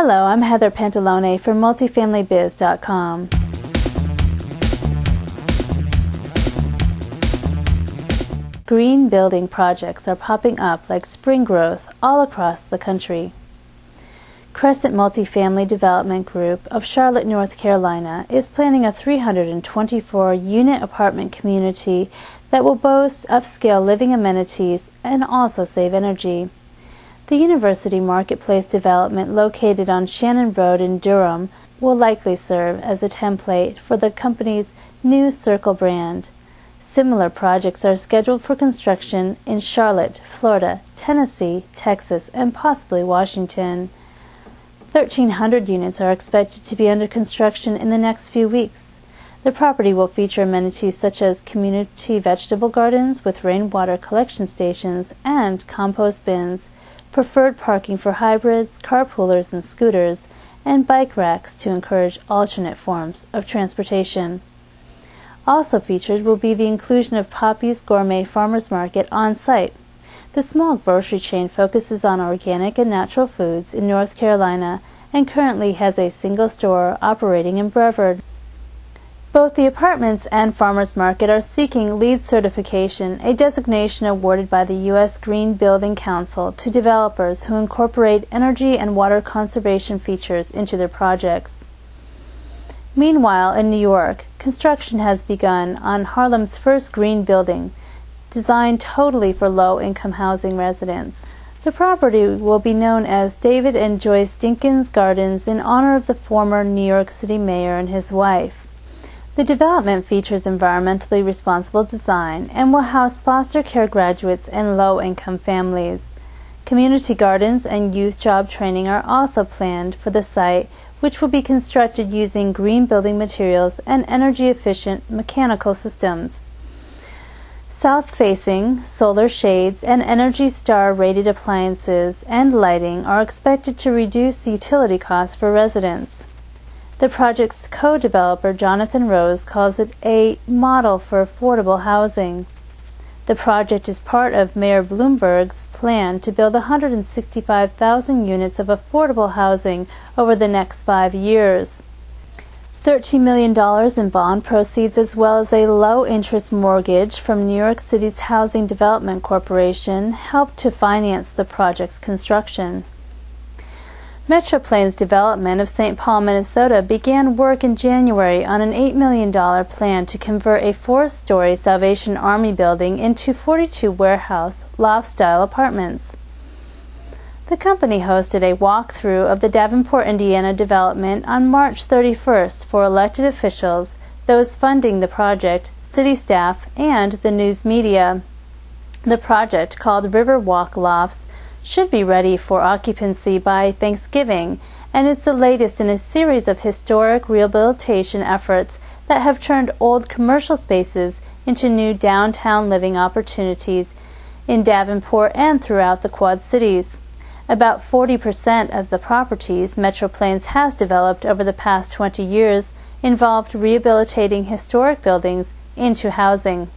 Hello, I'm Heather Pantalone for multifamilybiz.com. Green building projects are popping up like spring growth all across the country. Crescent Multifamily Development Group of Charlotte, North Carolina is planning a 324-unit apartment community that will boast upscale living amenities and also save energy. The University Marketplace development located on Shannon Road in Durham will likely serve as a template for the company's new Circle brand. Similar projects are scheduled for construction in Charlotte, Florida, Tennessee, Texas, and possibly Washington. 1,300 units are expected to be under construction in the next few weeks. The property will feature amenities such as community vegetable gardens with rainwater collection stations and compost bins, preferred parking for hybrids, carpoolers and scooters, and bike racks to encourage alternate forms of transportation. Also featured will be the inclusion of Poppy's Gourmet Farmers Market on site. The small grocery chain focuses on organic and natural foods in North Carolina and currently has a single store operating in Brevard. Both the apartments and farmers market are seeking LEED certification, a designation awarded by the U.S. Green Building Council to developers who incorporate energy and water conservation features into their projects. Meanwhile, in New York, construction has begun on Harlem's first green building, designed totally for low-income housing residents. The property will be known as David and Joyce Dinkins Gardens in honor of the former New York City mayor and his wife. The development features environmentally responsible design and will house foster care graduates and low-income families. Community gardens and youth job training are also planned for the site, which will be constructed using green building materials and energy-efficient mechanical systems. South-facing solar shades and Energy Star-rated appliances and lighting are expected to reduce utility costs for residents. The project's co-developer, Jonathan Rose, calls it a model for affordable housing. The project is part of Mayor Bloomberg's plan to build 165,000 units of affordable housing over the next 5 years. $13 million in bond proceeds as well as a low-interest mortgage from New York City's Housing Development Corporation helped to finance the project's construction. Metroplane's development of St. Paul, Minnesota began work in January on an $8 million plan to convert a 4-story Salvation Army building into 42 warehouse, loft-style apartments. The company hosted a walkthrough of the Davenport, Indiana development on March 31st for elected officials, those funding the project, city staff, and the news media. The project, called Riverwalk Lofts, should be ready for occupancy by Thanksgiving and is the latest in a series of historic rehabilitation efforts that have turned old commercial spaces into new downtown living opportunities in Davenport and throughout the Quad Cities. About 40% of the properties Metroplanes has developed over the past 20 years involved rehabilitating historic buildings into housing.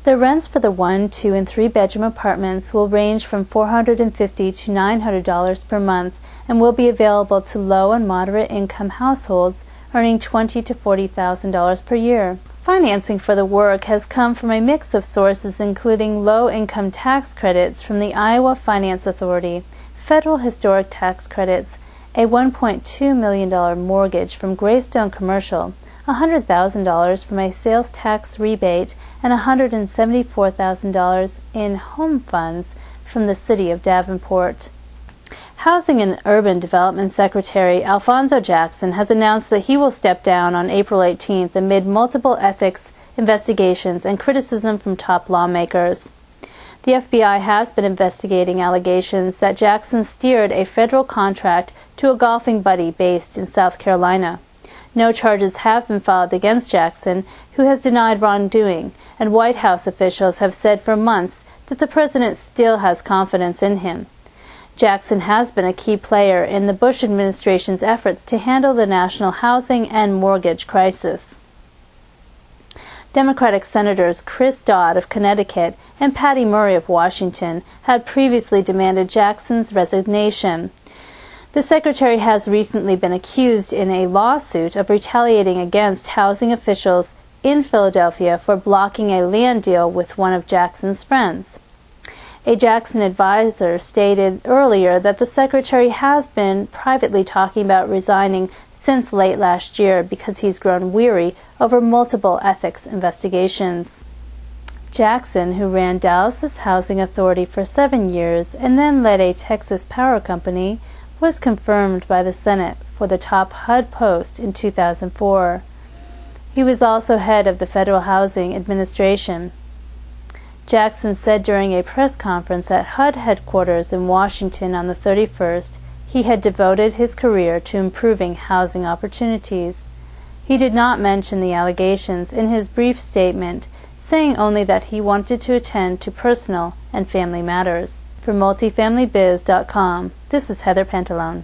The rents for the 1-, 2-, and 3-bedroom apartments will range from $450 to $900 per month and will be available to low and moderate income households earning $20,000 to $40,000 per year. Financing for the work has come from a mix of sources including low-income tax credits from the Iowa Finance Authority, federal historic tax credits, a $1.2 million mortgage from Greystone Commercial, $100,000 from a sales tax rebate, and $174,000 in home funds from the city of Davenport. Housing and Urban Development Secretary Alphonso Jackson has announced that he will step down on April 18th amid multiple ethics investigations and criticism from top lawmakers. The FBI has been investigating allegations that Jackson steered a federal contract to a golfing buddy based in South Carolina. No charges have been filed against Jackson, who has denied wrongdoing, and White House officials have said for months that the president still has confidence in him. Jackson has been a key player in the Bush administration's efforts to handle the national housing and mortgage crisis. Democratic Senators Chris Dodd of Connecticut and Patty Murray of Washington had previously demanded Jackson's resignation. The secretary has recently been accused in a lawsuit of retaliating against housing officials in Philadelphia for blocking a land deal with one of Jackson's friends. A Jackson advisor stated earlier that the secretary has been privately talking about resigning since late last year because he's grown weary over multiple ethics investigations. Jackson, who ran Dallas's housing authority for 7 years and then led a Texas power company, was confirmed by the Senate for the top HUD post in 2004. He was also head of the Federal Housing Administration. Jackson said during a press conference at HUD headquarters in Washington on the 31st he had devoted his career to improving housing opportunities. He did not mention the allegations in his brief statement, saying only that he wanted to attend to personal and family matters. For multifamilybiz.com, this is Heather Pantalone.